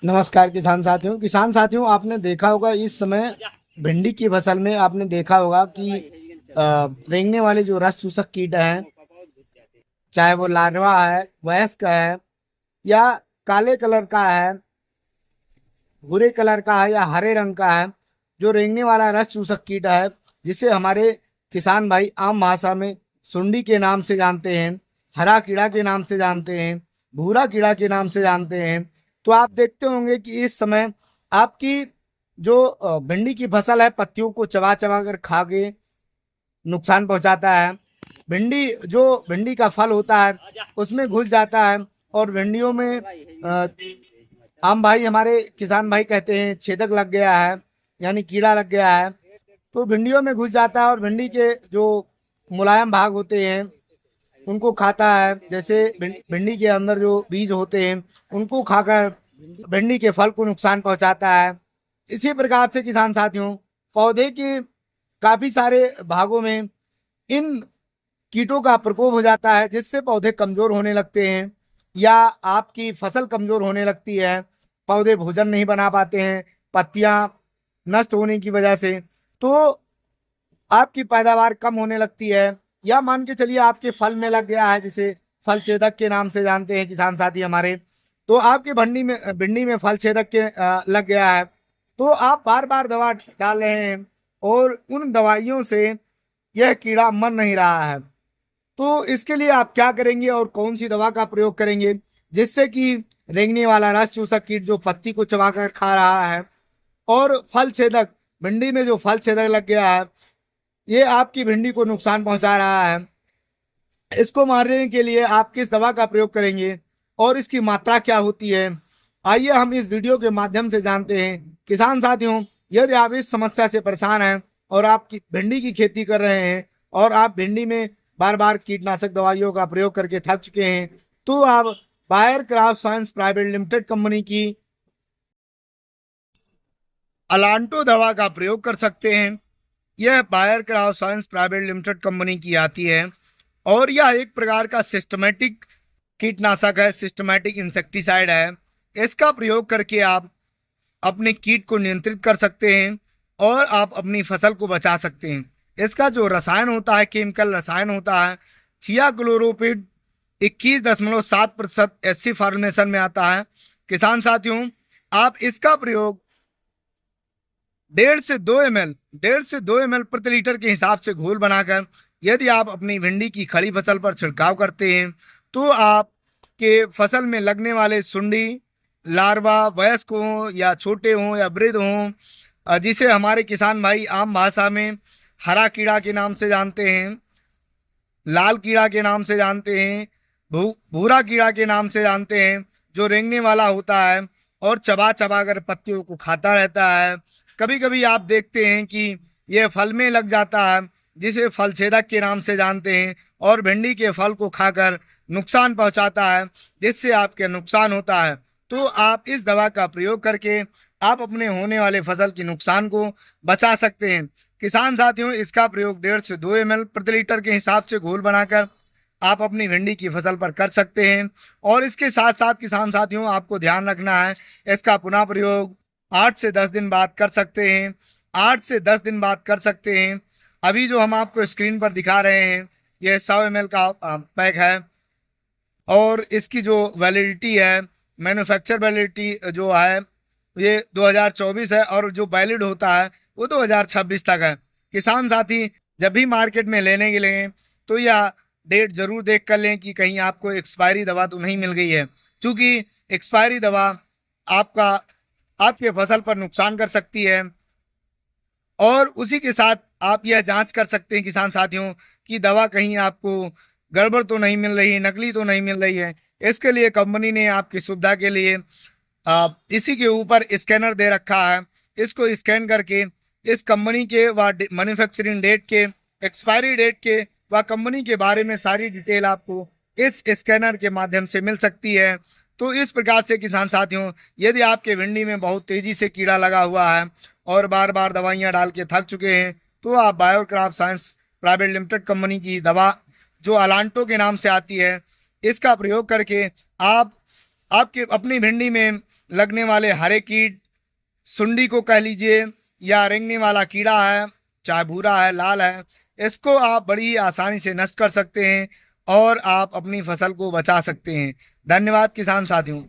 नमस्कार किसान साथियों आपने देखा होगा इस समय भिंडी की फसल में आपने देखा होगा कि रेंगने वाले जो रस चूसक कीट हैं, चाहे वो लार्वा है, वयस्क है या काले कलर का है, भूरे कलर का है या हरे रंग का है, जो रेंगने वाला रस चूसक कीट है, जिसे हमारे किसान भाई आम भाषा में सुंडी के नाम से जानते हैं, हरा कीड़ा के नाम से जानते हैं, भूरा कीड़ा के नाम से जानते हैं। तो आप देखते होंगे कि इस समय आपकी जो भिंडी की फसल है, पत्तियों को चबा चबा कर खा के नुकसान पहुंचाता है। भिंडी का फल होता है उसमें घुस जाता है और भिंडियों में आम भाई हमारे किसान भाई कहते हैं छेदक लग गया है, यानी कीड़ा लग गया है। तो भिंडियों में घुस जाता है और भिंडी के जो मुलायम भाग होते हैं उनको खाता है। जैसे भिंडी के अंदर जो बीज होते हैं उनको खाकर भिंडी के फल को नुकसान पहुंचाता है। इसी प्रकार से किसान साथियों, पौधे के काफी सारे भागों में इन कीटों का प्रकोप हो जाता है, जिससे पौधे कमजोर होने लगते हैं या आपकी फसल कमजोर होने लगती है। पौधे भोजन नहीं बना पाते हैं, पत्तियां नष्ट होने की वजह से। तो आपकी पैदावार कम होने लगती है, या मान के चलिए आपके फल में लग गया है, जिसे फल छेदक के नाम से जानते हैं किसान साथी हमारे। तो आपके भिंडी में फल छेदक के लग गया है, तो आप बार बार दवा डाल रहे हैं और उन दवाइयों से यह कीड़ा मर नहीं रहा है। तो इसके लिए आप क्या करेंगे और कौन सी दवा का प्रयोग करेंगे, जिससे कि रेंगने वाला रस चूसक कीट जो पत्ती को चबाकर खा रहा है और फल छेदक, भिंडी में जो फल छेदक लग गया है, ये आपकी भिंडी को नुकसान पहुंचा रहा है, इसको मारने के लिए आप किस दवा का प्रयोग करेंगे और इसकी मात्रा क्या होती है, आइए हम इस वीडियो के माध्यम से जानते हैं। किसान साथियों, यदि आप इस समस्या से परेशान हैं और आप भिंडी की खेती कर रहे हैं और आप भिंडी में बार बार कीटनाशक दवाइयों का प्रयोग करके थक चुके हैं, तो आप Bayer Crop Science private limited company की अलांटो दवा का प्रयोग कर सकते हैं। यह Bayer Crop Science private limited company की आती है और यह एक प्रकार का सिस्टमेटिक कीटनाशक है, सिस्टमेटिक इंसेक्टिसाइड है। इसका प्रयोग करके आप अपने कीट को नियंत्रित कर सकते हैं और आप अपनी फसल को बचा सकते हैं। इसका जो रसायन होता है, केमिकल रसायन होता है, थियाक्लोरोपिड 21.7% एससी फॉर्मुलेशन में आता है। किसान साथियों, आप इसका प्रयोग 1.5 से 2 ml प्रति लीटर के हिसाब से घोल बनाकर यदि आप अपनी भिंडी की खड़ी फसल पर छिड़काव करते हैं, तो आपके फसल में लगने वाले सुंडी, लार्वा, वयस्क हों या छोटे हों या वृद्ध हों, जिसे हमारे किसान भाई आम भाषा में हरा कीड़ा के नाम से जानते हैं, लाल कीड़ा के नाम से जानते हैं, भूरा कीड़ा के नाम से जानते हैं, जो रेंगने वाला होता है और चबा चबा कर पत्तियों को खाता रहता है। कभी कभी आप देखते हैं कि यह फल में लग जाता है, जिसे फल छेदक के नाम से जानते हैं, और भिंडी के फल को खाकर नुकसान पहुंचाता है, जिससे आपके नुकसान होता है। तो आप इस दवा का प्रयोग करके आप अपने होने वाले फसल की नुकसान को बचा सकते हैं। किसान साथियों, इसका प्रयोग 1.5 से 2 ml प्रति लीटर के हिसाब से घोल बनाकर आप अपनी भिंडी की फसल पर कर सकते हैं। और इसके साथ साथ किसान साथियों, आपको ध्यान रखना है, इसका पुनः प्रयोग 8 से 10 दिन बाद कर सकते हैं। 8 से 10 दिन बाद कर सकते हैं। अभी जो हम आपको स्क्रीन पर दिखा रहे हैं, यह 100 ml का पैक है और इसकी जो वैलिडिटी है, मैन्युफैक्चर वैलिडिटी जो है, ये 2024 है और जो वैलिड होता है वो 2026 तक है। किसान साथी, जब भी मार्केट में लेने के लिए तो यह डेट जरूर देख कर लें कि कहीं आपको एक्सपायरी दवा तो नहीं मिल गई है, क्योंकि एक्सपायरी दवा आपका आपके फसल पर नुकसान कर सकती है। और उसी के साथ आप यह जांच कर सकते हैं किसान साथियों कि दवा कहीं आपको गड़बड़ तो नहीं मिल रही है, नकली तो नहीं मिल रही है। इसके लिए कंपनी ने आपकी सुविधा के लिए इसी के ऊपर स्कैनर दे रखा है। इसको स्कैन करके इस कंपनी के व मैन्युफैक्चरिंग डेट के, एक्सपायरी डेट के व कंपनी के बारे में सारी डिटेल आपको इस स्कैनर के माध्यम से मिल सकती है। तो इस प्रकार से किसान साथियों, यदि आपके भिंडी में बहुत तेजी से कीड़ा लगा हुआ है और बार बार दवाइयां डाल के थक चुके हैं, तो आप बायोक्राफ्ट साइंस प्राइवेट लिमिटेड कंपनी की दवा जो अलांटो के नाम से आती है, इसका प्रयोग करके आप आपके अपनी भिंडी में लगने वाले हरे कीट, सुंडी को कह लीजिए, या रेंगने वाला कीड़ा है, चाहे भूरा है, लाल है, इसको आप बड़ी आसानी से नष्ट कर सकते हैं और आप अपनी फसल को बचा सकते हैं। धन्यवाद किसान साथियों।